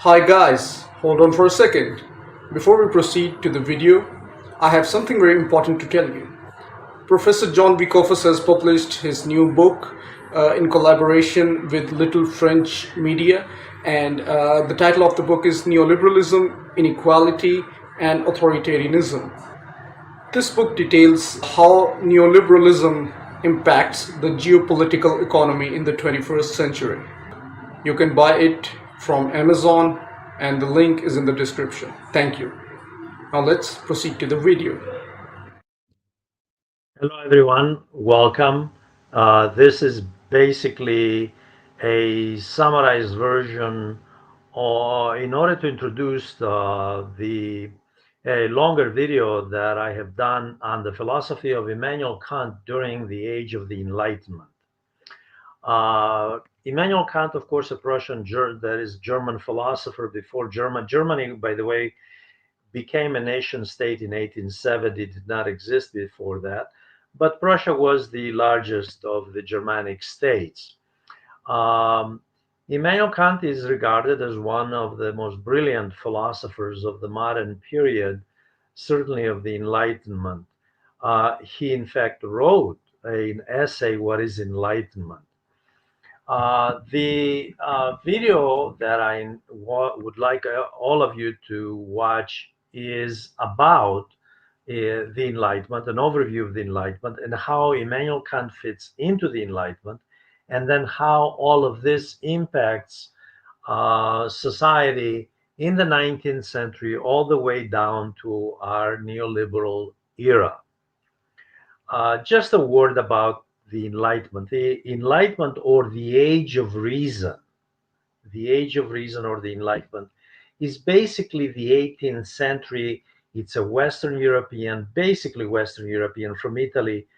Hi guys, hold on for a second. Before we proceed to the video, I have something very important to tell you. Professor John Vikofas has published his new book in collaboration with Little French Media, and the title of the book is Neoliberalism, Inequality, and Authoritarianism. This book details how neoliberalism impacts the geopolitical economy in the 21st century. You can buy it from Amazon and the link is in the description. Thank you. Now let's proceed to the video. Hello, everyone. Welcome. This is basically a summarized version, or in order to introduce the a longer video that I have done on the philosophy of Immanuel Kant during the age of the Enlightenment. Immanuel Kant, of course, a Prussian, that is German philosopher before Germany, by the way, became a nation state in 1870. It did not exist before that, but Prussia was the largest of the Germanic states. Um, Immanuel Kant is regarded as one of the most brilliant philosophers of the modern period, certainly of the Enlightenment. He, in fact, wrote an essay, What is Enlightenment? The video that would like all of you to watch is about the Enlightenment, an overview of the Enlightenment, and how Immanuel Kant fits into the Enlightenment, and then how all of this impacts society in the 19th century all the way down to our neoliberal era. Just a word about the Enlightenment. The Enlightenment, or the Age of Reason, the Age of Reason or the Enlightenment, is basically the 18th century. It's a Western European, basically Western European, from Italy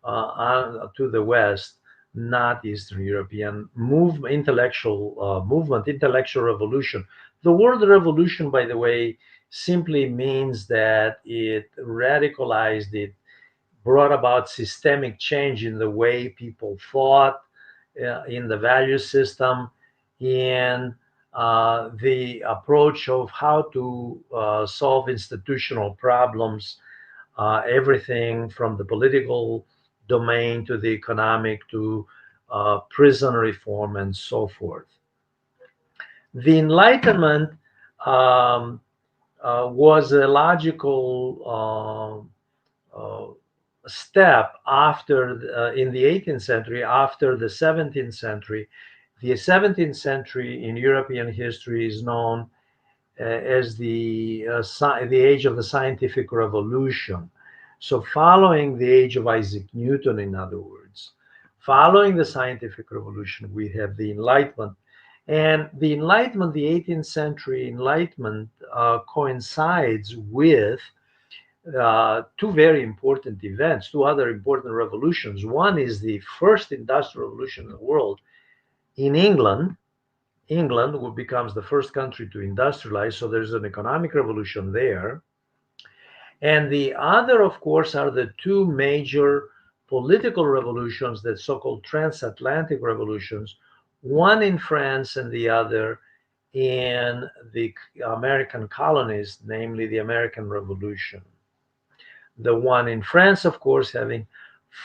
to the West, not Eastern European movement, intellectual revolution. The word revolution, by the way, simply means that it radicalized, it brought about systemic change in the way people thought, in the value system, in the approach of how to solve institutional problems, everything from the political domain to the economic to prison reform and so forth. The Enlightenment um, was a logical step after in the 18th century, after the 17th century. The 17th century in European history is known as the age of the scientific revolution. So, following the age of Isaac Newton, in other words, following the scientific revolution, we have the Enlightenment. And the Enlightenment, the 18th century Enlightenment, coincides with two very important events, two other important revolutions. One is the first industrial revolution in the world in England. England who becomes the first country to industrialize, so there's an economic revolution there. And the other, of course, are the two major political revolutions, that so-called transatlantic revolutions, one in France and the other in the American colonies, namely the American Revolution. The one in France, of course, having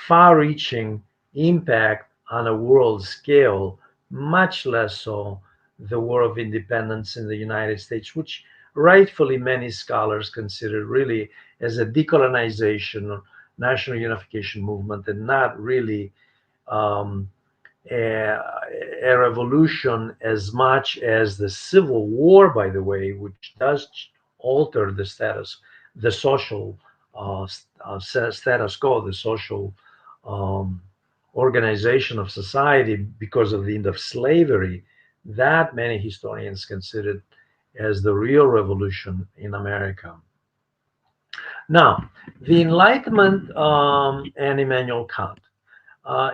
far-reaching impact on a world scale, much less so the War of Independence in the United States, which rightfully many scholars consider really as a decolonization or national unification movement, and not really um, a, a revolution as much as the Civil War, by the way, which does alter the status, the social status quo, the social um, organization of society because of the end of slavery, that many historians considered as the real revolution in America. Now, the Enlightenment and Immanuel Kant.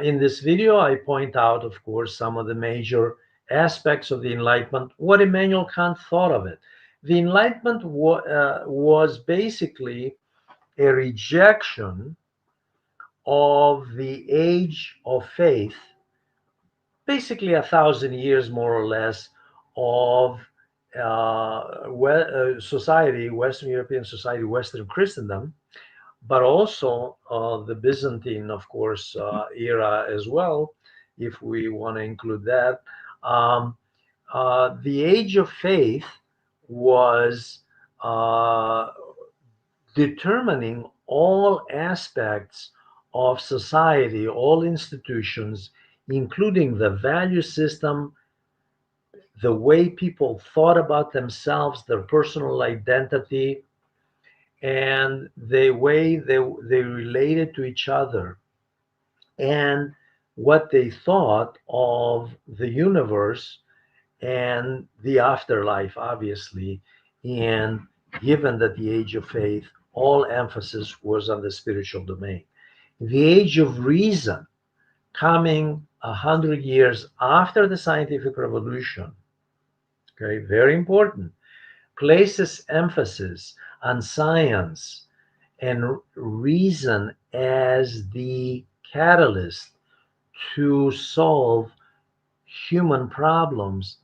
In this video, I point out, of course, some of the major aspects of the Enlightenment, what Immanuel Kant thought of it. The Enlightenment was basically a rejection of the age of faith, basically 1,000 years more or less of society, Western European society, Western Christendom, but also the Byzantine, of course, era as well, if we want to include that. Um, the age of faith was uh, determining all aspects of society, all institutions, including the value system, the way people thought about themselves, their personal identity, and the way they related to each other, and what they thought of the universe and the afterlife, obviously. And given that the age of faith, all emphasis was on the spiritual domain. The age of reason, coming 100 years after the scientific revolution, okay, very important, places emphasis on science and reason as the catalyst to solve human problems,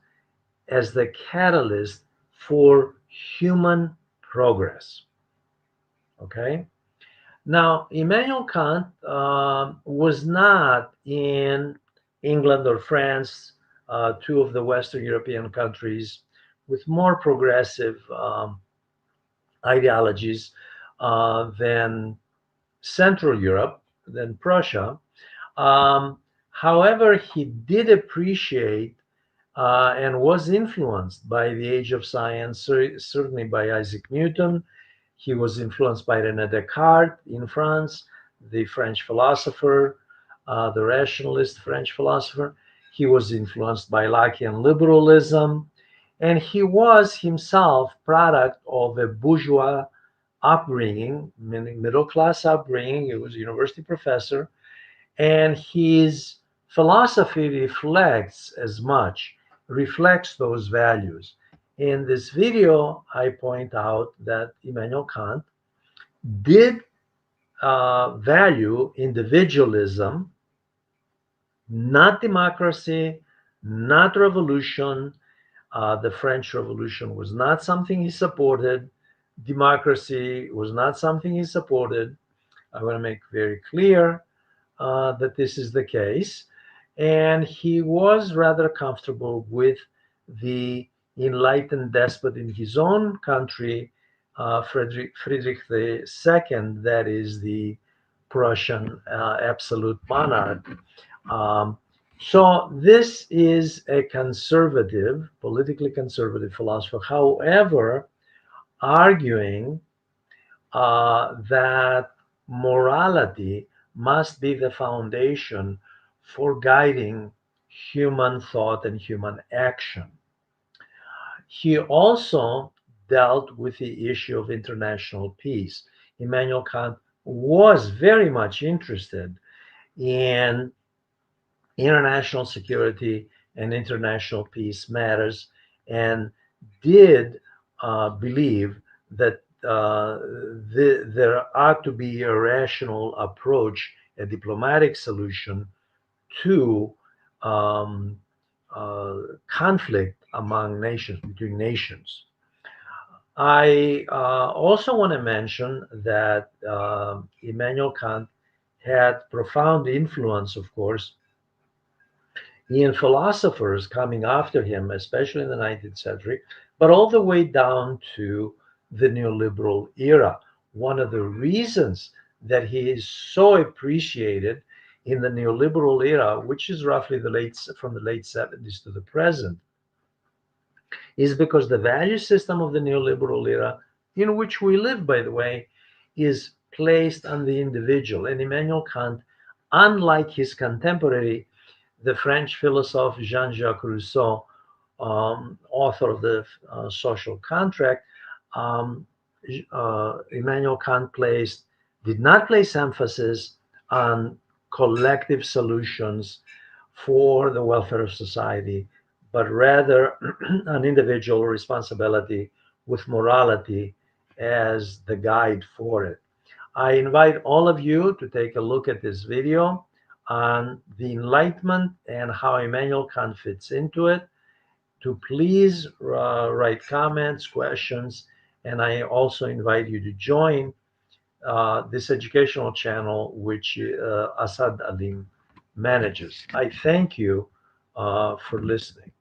as the catalyst for human progress. Okay. Now, Immanuel Kant was not in England or France, two of the Western European countries with more progressive ideologies than Central Europe, than Prussia. However, he did appreciate and was influenced by the age of science, certainly by Isaac Newton. He was influenced by René Descartes in France, the French philosopher, the rationalist French philosopher. He was influenced by Lockean liberalism, and he was himself product of a bourgeois upbringing, meaning middle class upbringing. He was a university professor, and his philosophy reflects those values. In this video, I point out that Immanuel Kant did value individualism, not democracy, not revolution. The French Revolution was not something he supported. Democracy was not something he supported. I want to make very clear that this is the case. And he was rather comfortable with the enlightened despot in his own country, Friedrich II, that is the Prussian absolute monarch. Um, so this is a conservative, politically conservative philosopher, however, arguing that morality must be the foundation for guiding human thought and human action. He also dealt with the issue of international peace. Immanuel Kant was very much interested in international security and international peace matters, and did believe that there ought to be a rational approach, a diplomatic solution to um, conflict among nations, between nations. I also want to mention that Immanuel Kant had profound influence, of course, in philosophers coming after him, especially in the 19th century, but all the way down to the neoliberal era. One of the reasons that he is so appreciated in the neoliberal era, which is roughly from the late 70s to the present, is because the value system of the neoliberal era, in which we live, by the way, is placed on the individual. And Immanuel Kant, unlike his contemporary, the French philosopher Jean-Jacques Rousseau, author of the Social Contract, um, Immanuel Kant did not place emphasis on collective solutions for the welfare of society, but rather on individual responsibility with morality as the guide for it. I invite all of you to take a look at this video on the Enlightenment and how Immanuel Kant fits into it. to please write comments, questions, and I also invite you to join this educational channel which Asad Alim manages. I thank you for listening.